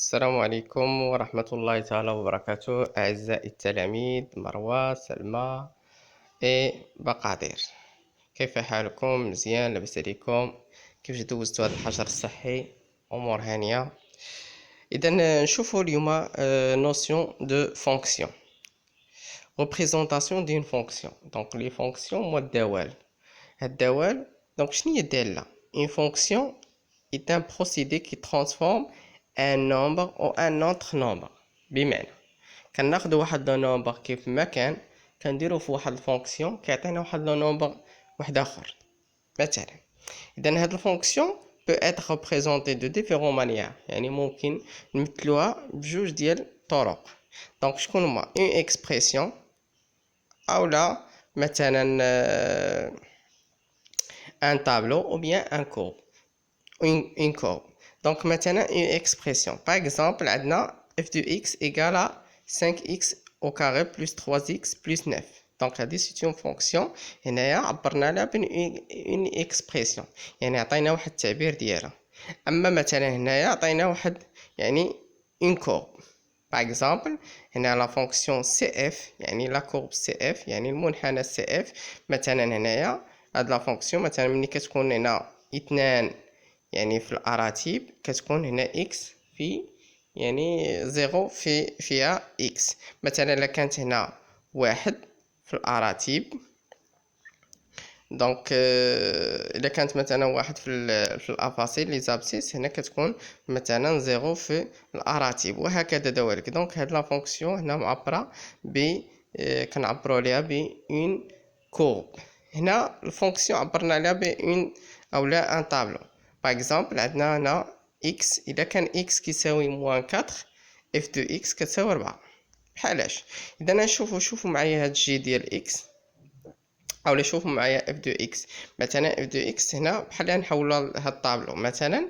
السلام عليكم ورحمة الله تعالى وبركاته أعزائي التلاميذ مروة سلمى بقادير. كيف حالكم؟ مزيان؟ لاباس عليكم؟ كيف دوزتوا هذا الحجر الصحي؟ أمور هانية. إذا نشوفوا اليوم notion de fonction, représentation d'une fonction. Donc les fonctions هما الدوال. الدوال donc شنو هي الدالة؟ Une fonction est un procédé qui transforme un nombre ou un autre nombre. بمعنى كناخدو واحد لو نومبر كيف ما كان كنديرو في واحد الفونكسيون كيعطينا واحد لو نومبر واحد اخر. مثلا اذا هاد الفونكسيون peut être représentée de différentes manières، يعني ممكن نمثلوها بجوج ديال الطرق. دونك شكون هما اون اكسبريسيون اولا مثلا ان تابلو او بيان ان كورب une courbe. Donc maintenant une expression. Par exemple, عندنا f de x égale à 5x au carré plus 3x plus 9. Donc هذه c'est une fonction. هنايا عبرنا لها une expression. يعني عطينا واحد التعبير ديالها. أما مثلا هنايا عطينا واحد يعني une courbe. Par exemple هنا la fonction cf يعني la courbe cf يعني المنحنى cf. مثلا هنايا هاد la fonction مثلا ملي كتكون هنا 2 يعني في الأراتيب كتكون هنا إكس في يعني زيرو فيها إكس. مثلا إلا كانت هنا واحد في الأراتيب دونك إلا كانت مثلا واحد في الأفاصيل لي زابسيس هنا كتكون مثلا زيرو في الأراتيب وهكذا دوالك. دونك هاد لا فونكسيون هنا معبرة كنعبرو عليها بأون كورب. هنا الفونكسيون عبرنا عليها بأون أولا أن طابلو. باغ اكزومبل عندنا هنا x اذا كان x كيساوي موان 4 f دو x كتساوي 4 بحالاش. اذا نشوفوا معايا هاد الجي ديال x اولا شوفوا معايا f دو x. مثلا f دو x هنا بحال نحولها لهاد الطابلو. مثلا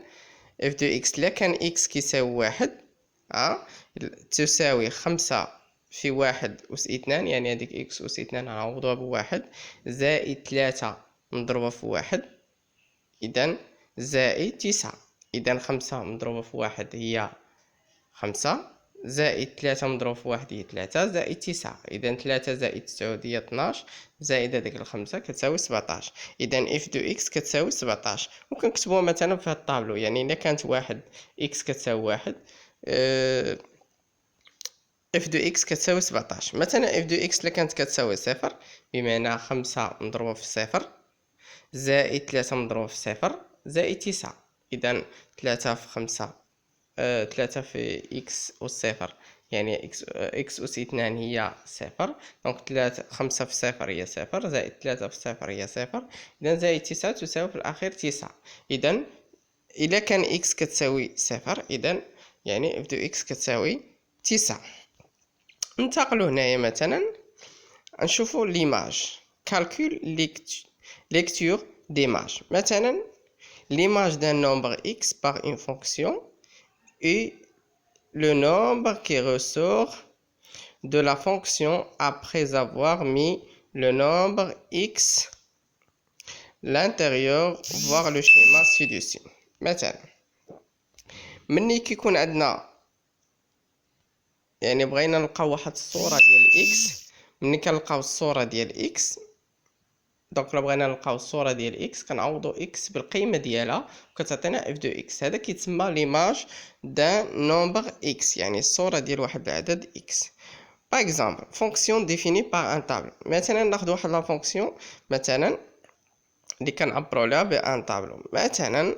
f دو x الا كان x كيساوي 1 تساوي 5 في 1 أس 2 يعني هذيك x أس 2 نعوضوها بواحد زائد 3 مضروبة في 1 إذا زائد 9. إذا 5 مضروبة في 1 هي 5 زائد 3 مضروبة في 1 هي 3 زائد 9. إذا 3 زائد 9 هي 12 زائد هذيك الخمسة كتساوي 17. إذا اف دو إكس كتساوي 17 وكنكتبوها مثلا في هاد الطابلو. يعني إلا كانت واحد إكس كتساوي واحد اف دو إكس كتساوي 17. مثلا اف دو إكس إلا كانت كتساوي صفر بمعنى 5 مضروبة في صفر زائد 3 مضروبة في صفر زائد 9. إذا 3 في 5 3 في إكس أس صفر يعني إكس أس 2 هي صفر. دونك 5 في صفر هي صفر زائد 3 في صفر هي صفر. إذا زائد 9 تساوي في الأخير 9. إذا إذا كان إكس كتساوي صفر إذا يعني اف دو إكس كتساوي 9. ننتقلوا هنايا مثلا نشوفوا ليماج كالكول ليكتور d'image. Maintenant, l'image d'un nombre x par une fonction est le nombre qui ressort de la fonction après avoir mis le nombre x l'intérieur voir le schéma ci-dessus. مثلا مني كيكون عندنا يعني بغينا نلقاو واحد الصورة ديال x. مني كنلقاو الصورة ديال x دونك الا بغينا نلقاو الصوره ديال اكس كنعوضو اكس بالقيمه ديالها وكتعطينا اف دو اكس. هذا كيتسمى ليماج دان نومبر اكس يعني الصوره ديال واحد العدد اكس. باغ اكزومبل فونكسيون ديفيني باغ ان طابلو. مثلا ناخذ واحد لا فونكسيون مثلا اللي كنعبروا عليها بان طابلو. مثلا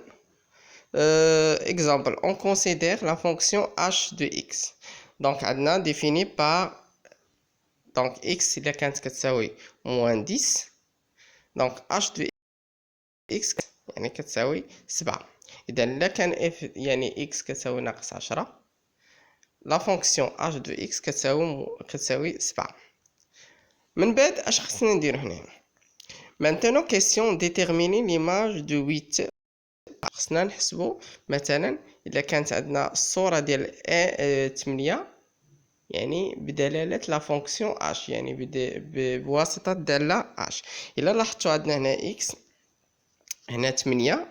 اكزومبل اون كونسيدير لا فونكسيون h دو اكس. دونك عندنا ديفيني باغ دونك اكس الا كانت كتساوي موان 10 دونك h دو x يعني كتساوي 7. إذا إلا كان f يعني x كتساوي ناقص 10 لا فونكسيون h دو x كتساوي 7. من بعد اش خصنا ندير هنا؟ maintenant question déterminer l'image de 8. خصنا نحسبوا مثلا إلا كانت عندنا الصورة ديال 8 يعني بدلالة لا فونكسيون h يعني بواسطة الدالة h. إلا لاحظتوا عندنا هنا x هنا 8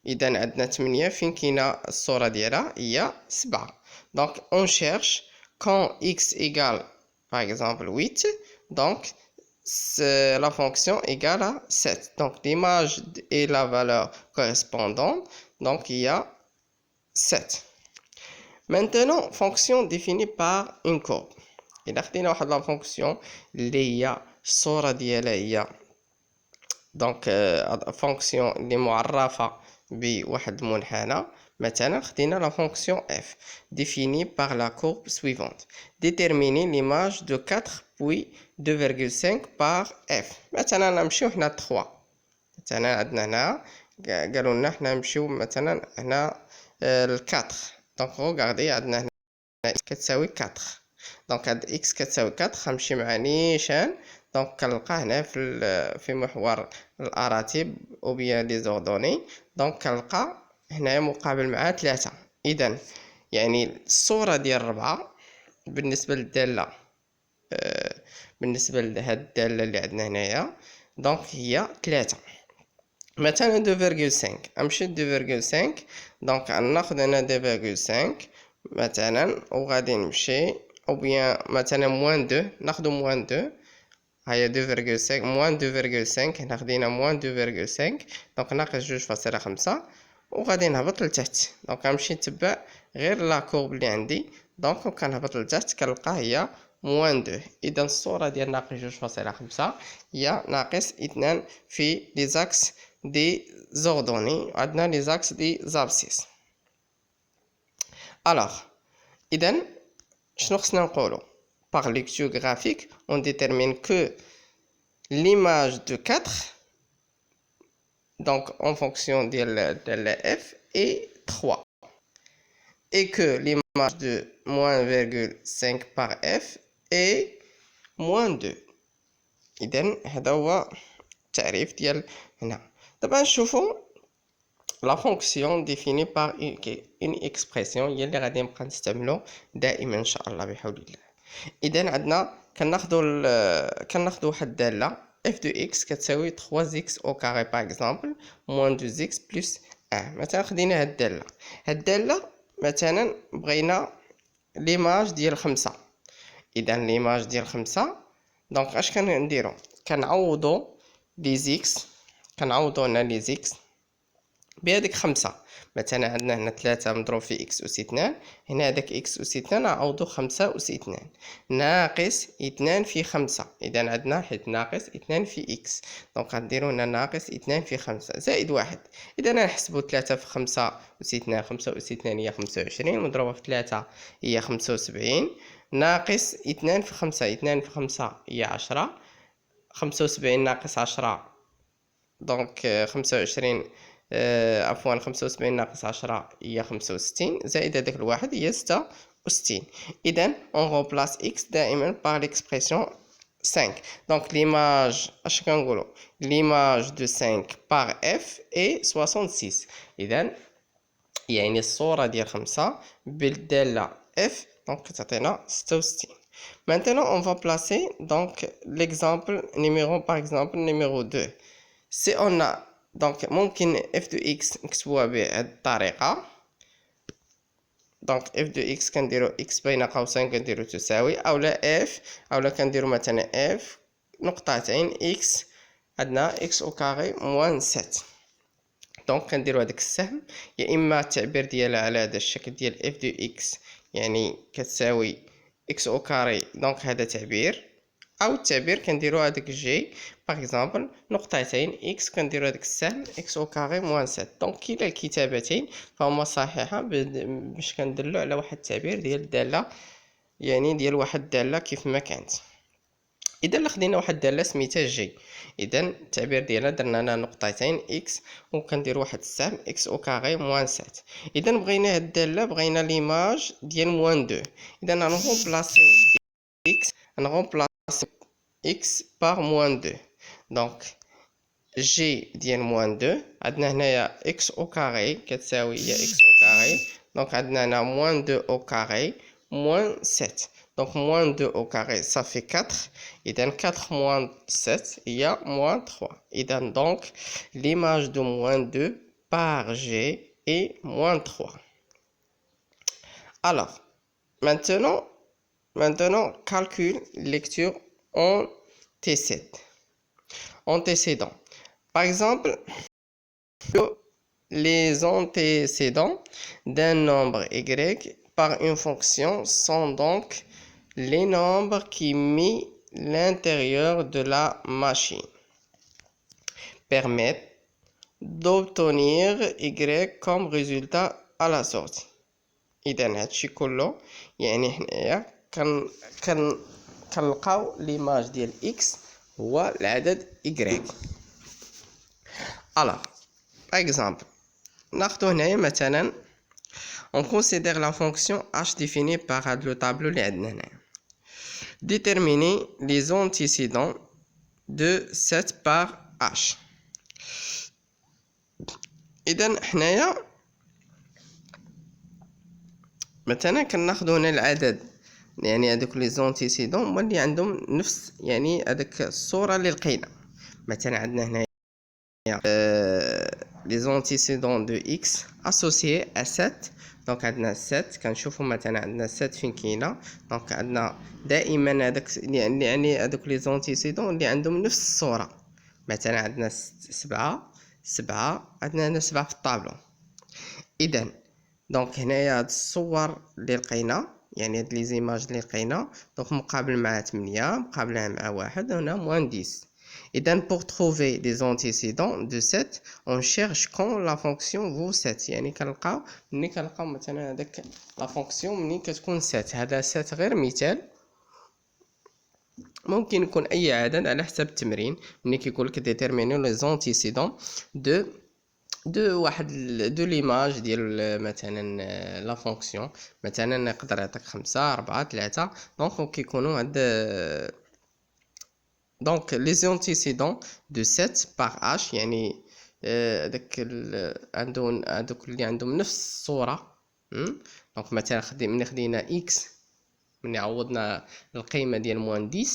إذا عندنا 8 فين كاينه الصورة ديالها هي 7. Donc, on cherche quand x égale, par exemple, 8. Donc, la fonction égale à 7. Donc, l'image et la valeur correspondante. Donc, il y a 7. Maintenant, fonction définie par une courbe. إذا خدينا واحد لا فونكسيون اللي هي الصورة ديالها هي دونك فونكسيون اللي معرفة بواحد المنحنى. مثلا خدينا لا فونكسيون f définie par la courbe suivante. Déterminer l'image de 4 puis 2,5 par f. مثلا نمشيو حنا 3. مثلا عندنا هنا قالوا لنا حنا نمشيو مثلا هنا ل 4. دونك غوغاردي عندنا هنا x كتساوي 4. دونك هاد x كتساوي 4 غنمشي مع نيشان. دونك كنلقى هنا في محور الاراتب او بيان لي زوردوني. دونك كنلقى هنايا مقابل مع 3. اذا يعني الصوره ديال 4 بالنسبه للداله بالنسبه لهاد الداله اللي عندنا هنايا دونك هي 3. مثلا 2.5 امشي 2.5. دونك غناخد هنا 2.5 مثلا وغادي نمشي او بيان مثلا موان 2. ناخدو موان 2 هيا 2.5 موان 2.5. هنا خدينا موان 2.5. دونك ناقص 2.5 وغادي نهبط لتحت. دونك غنمشي نتبع غير لا كورب اللي عندي. دونك كنهبط لتحت كنلقى هي موان 2. اذا الصوره ديال ناقص 2.5 هي ناقص 2 في لي زاكس دي زوردوني. عندنا لي زاكس دي زابسيس. الوغ اذا شنو خصنا نقولو؟ par lecture graphique on détermine que l'image de 4 donc en fonction de la f est 3 et que l'image de moins 1,5 par f est moins 2. إذن هذا هو التعريف ديال هنا. دابا نشوفو لا فونكسيون ديفيني بار اون اكسبرسيون هي اللي غادي نبقى نستعملو دائما ان شاء الله بحول الله. اذا عندنا كناخدو واحد الداله f de x كتساوي 3x au carré par exemple moins 2x plus 1. مثلا خدينا هاد الداله مثلا بغينا ليماج ديال 5. اذا ليماج ديال 5 دونك اش كنديرو؟ كنعوضو لي زيكس. كنعوضو هنا لي زيكس بهاديك 5. مثلا عندنا هنا 3 مضروب في x أس 2. هنا هذاك x أس 2 نعوضو 5 أس 2 ناقص 2 في 5. إذا عندنا حيت ناقص 2 في x. دونك غنديرو هنا ناقص 2 في 5 زائد 1. إذا نحسبو 3 في 5 أس 2. 5 أس 2 هي 25 مضروبة في 3 هي 75 ناقص 2 في 5. 2 في 5 هي 10. 75 ناقص 10 دونك 25 عفوا 75 ناقص 10 هي 65 زائد هذاك الواحد هي 66. إذا on remplace x دائما par l'expression 5. دونك l'image اش كنقولوا l'image de 5 par f est 66. إذا يعني الصورة ديال 5 بالدالة f دونك كتعطينا 66. Maintenant on va placer donc l'exemple numéro par exemple numéro 2. Si on a دونك ممكن f de x نكتبوها بهذه الطريقة. دونك f de x كنديرو x بين قوسين كنديرو تساوي اولا f اولا كنديرو مثلا f نقطتين x عندنا x او كاري موان 7. دونك كنديرو هذاك السهم يا اما التعبير ديالها على هذا الشكل ديال f de x يعني كتساوي x او كاري. دونك هذا تعبير او التعبير كنديرو هذاك جي باغ اكزومبل نقطتين x كنديرو هذاك السهم x او كاري موان 7. دونك كلا الكتابتين فهما صحيحه باش كندلو على واحد التعبير ديال الداله يعني ديال واحد الداله كيف ما كانت. اذا لا خدينا واحد الداله سميتها جي. اذا التعبير ديالنا درنا لنا نقطتين x وكندير واحد السهم x او كاري موان 7. اذا بغينا هاد الداله بغينا ليماج ديال موان 2. اذا نغومبلاسيو x نغومبلاسيو x par moins 2. donc g ديال moins 2 عندنا هنايا x au carré كتساوي هي x au carré. donc عندنا هنا moins 2 au carré moins 7. donc moins 2 au carré ça fait 4. إذا 4 moins 7 هي moins 3. إذا donc l'image de moins 2 par g est moins 3. alors Maintenant, calcul lecture antécédent. Antécédents. Par exemple, les antécédents d'un nombre y par une fonction sont donc les nombres qui mis l'intérieur de la machine permettent d'obtenir y comme résultat à la sortie. إذا هادشي كله يعني حنايا كنلقاو ليماج ديال x هو العدد y. Alors, par exemple, ناخدو هنايا مثلا on considère la fonction h définie par le tableau اللي عندنا هنايا. Déterminer les antécédents de 7 par h. إذا حنايا مثلا كناخدو هنا العدد يعني هذوك لي زونتيسيدون هما اللي عندهم نفس يعني هذاك الصوره اللي لقينا. مثلا عندنا هنا لي زونتيسيدون دو اكس اسوسيي ا 7. دونك عندنا 7 كنشوفوا مثلا عندنا 7 فين كاينه. دونك عندنا دائما هذاك يعني هذوك لي زونتيسيدون اللي عندهم نفس الصوره. مثلا عندنا 7 عندنا هنا 7 في الطابلو. اذا دونك هنايا هاد الصور اللي لقينا يعني هاد لي زيماج اللي لقينا دونك مقابل مع 8 مقابلها مع 1 هنا موان 10. اذا pour trouver des antécédents de 7 on cherche quand la fonction vaut 7 يعني كنلقاو مثلا هذاك لا فونكسيون ملي كتكون 7. هذا 7 غير مثال، ممكن يكون اي عدد على حسب التمرين. ملي كيقول لك ديتيرميني لي زونتيسيدون واحد دو ليماج ديال مثلا لا فونكسيون. مثلا نقدر يعطيك 5 4 3 دونك كيكونوا عند دونك لي زونتيسيدون دو 7 بار اش يعني داك هذوك اللي عندهم نفس الصوره. دونك مثلا ملي خدينا اكس ملي عوضنا القيمه ديال موان 10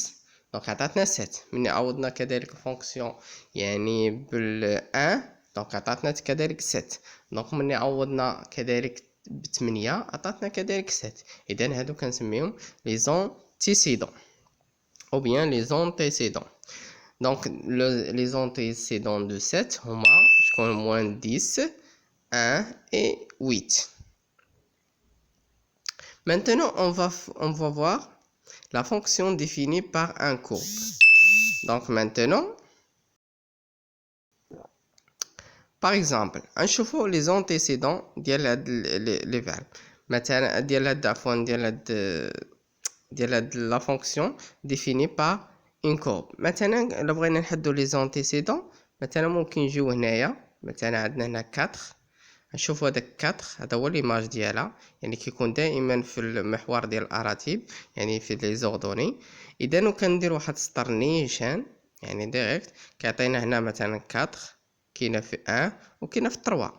دونك عطاتنا 7. ملي عوضنا كذلك فونكسيون يعني بال 1 دونك عطاتنا كذلك 7. دونك ملي عوضنا كذلك ب8 عطاتنا كذلك 7. اذا هادو كنسميهم لي زونتيسيدون ou bien les antécédents. Donc les antécédents de 7 هما شكون moins 10 1 et 8. Maintenant on va voir la fonction définie par un courbe. Donc maintenant par exemple نشوفوا les antécédents ديال هاد لي فيرب. مثلا ديال هاد عفوا ديال هاد لا فونكسيون définie par une courbe. مثلا الا بغينا نحدو لي زونتيسيدون مثلا ممكن نجيو هنايا مثلا عندنا هنا 4 نشوفوا هذاك 4 هذا هو ليماج ديالها يعني كيكون دائما في المحور ديال الاراتيب يعني في لي زوردوني. اذا كندير واحد السطر نيشان يعني ديريكت كيعطينا هنا مثلا 4 كاينه في 1 وكاينه في 3.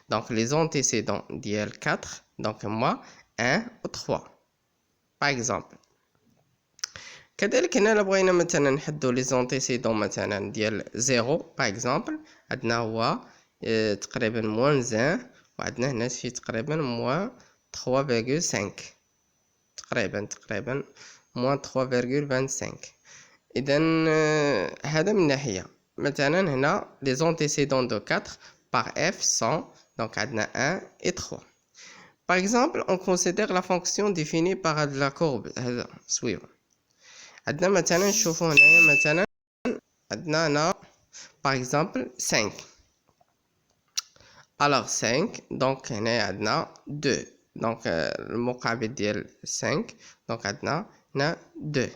دونك لي زونتيسيدون ديال 4 دونك هما 1 و 3 par exemple. كذلك هنا بغينا مثلا نحدو لي زونتيسيدون مثلا ديال 0 par exemple عندنا هو تقريبا موان 1 وعندنا هنا شي تقريبا موان 3.5 تقريبا موان 3.25. اذا هذا من ناحيه. مثلا هنا لي زونتيسيدون دو 4 par f sont donc عندنا 1 et 3. Par exemple, on considère la fonction définie par la courbe suivante. عندنا مثلا نشوفوا هنايا مثلا عندنا هنا par exemple 5. alors 5 donc هنا عندنا 2 donc المقابل ديال 5 donc عندنا هنا 2.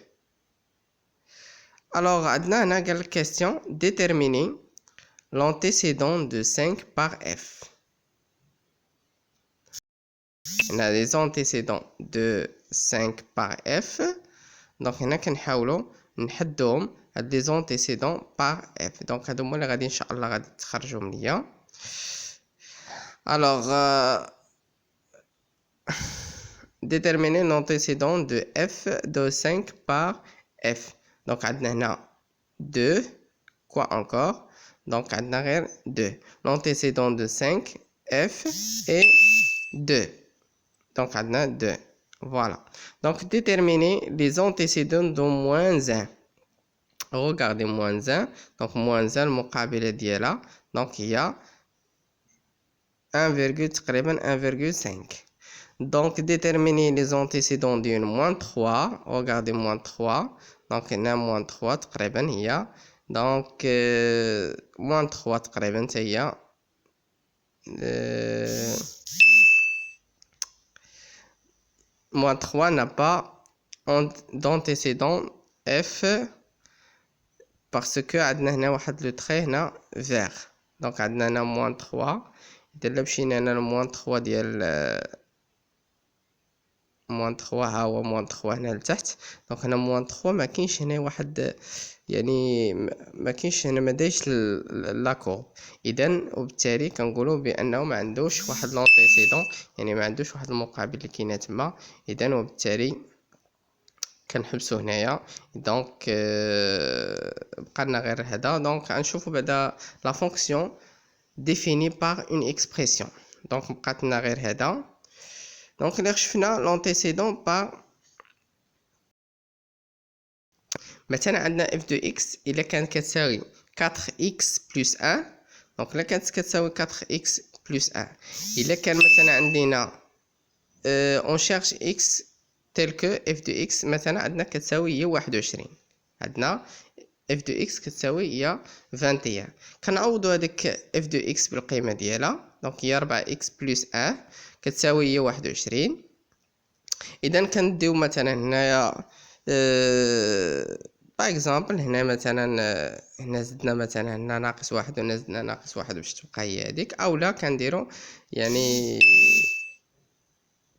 alors عندنا هنا قال لك question déterminer l'antécédent de 5 par f. On a les antécédents de 5 par f. Donc هنا كنحاولوا نحدوهم هاد لي زونتيسيدون بار اف. دونك هادو هما اللي غادي ان شاء الله غادي تخرجوا ليا. alors déterminer l'antécédent de f de 5 par f. donc عندنا هنا 2 quoi encore donc عندنا غير 2. l'antécédent de 5 f et 2 donc عندنا 2. Voilà. Donc, déterminer les antécédents de moins 1. Regardez moins 1. Donc, moins 1, le مقابلة ديالها. Donc, il y a 1,5. Donc, déterminer les antécédents d'une moins 3. Regardez moins 3. Donc, il y a moins 3 تقريبا هي. Donc, moins 3 تقريبا هي. Moins 3 n'a pas d'antécédent F parce que عندنا هنا واحد لو تري هنا vert. Donc عندنا هنا moins 3. إذا لا مشينا هنا لموان 3 ديال موان 3 ها هو موان 3 هنا لتحت. دونك هنا موان 3 ما كاينش هنا واحد يعني ما كاينش هنا ما دايش لاكور. اذا وبالتالي كنقولوا بانه ما عندوش واحد لونتيسيدون يعني ما عندوش واحد المقابل اللي كاينه تما. اذا وبالتالي كنحبسو هنايا. دونك بقى لنا غير هذا. دونك غنشوفوا بعدا لا فونكسيون définie par une expression. Donc بقات لنا غير هذا. دونك اللي شفنا لونتيسيدون بار مثلا عندنا f de x الا كانت كتساوي 4x plus 1. دونك الا كانت كتساوي 4x plus 1 الا كان مثلا عندنا on cherche x tel que f de x مثلا عندنا كتساوي هي 21. عندنا f de x كتساوي هي 21. كنعوضوا هذيك f de x بالقيمه ديالها. دونك هي 4x plus 1 كتساوي هي 21. اذا كنديو مثلا هنايا باغ اكزومبل هنا مثلا هنا زدنا مثلا هنا ناقص واحد وهنا زدنا ناقص واحد باش تبقى هي هذيك. اولا كنديرو يعني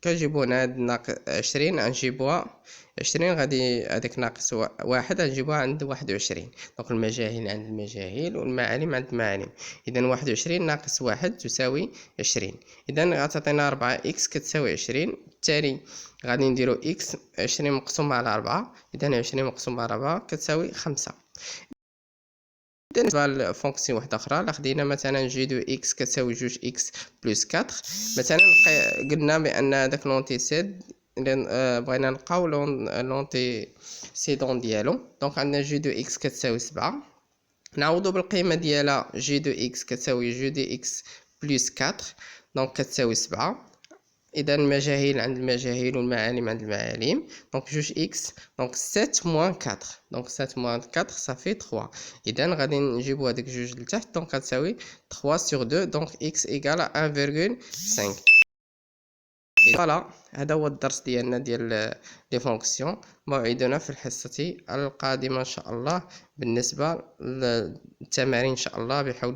كنجيبو هنا ناقص 20 غنجيبوها 20 غادي هذيك ناقص واحد غنجيبوها عند 21. دونك المجاهيل عند المجاهيل والمعالم عند المعالم. اذا 21 ناقص واحد تساوي 20. اذا غتعطينا 4 اكس كتساوي 20. بالتالي غادي نديرو اكس 20 مقسوم على 4. اذا 20 مقسوم على 4 كتساوي 5. بالنسبه لفونكسيون واحده اخرى لا خدينا مثلا جي دو اكس كتساوي 2 اكس بلس 4. مثلا قلنا بان هذاك لونتيسيد بغينا نلقاو لونتيسيدون ديالو. دونك عندنا جي دو اكس كتساوي 7. نعوضو بالقيمه ديالها جي دو اكس كتساوي جو دي اكس بلس 4. دونك كتساوي 7. اذا المجاهيل عند المجاهيل والمعالم عند المعالم. دونك جوج اكس دونك 7 موان 4. دونك 7 موان 4 صافي 3. اذا غادي نجيبو هذيك جوج لتحت. دونك غتساوي 3 sur 2. دونك اكس ايكال 1.5. فوالا هذا هو الدرس ديالنا ديال لي فونكسيون. موعدنا في الحصة القادمة ان شاء الله بالنسبة للتمارين ان شاء الله بحول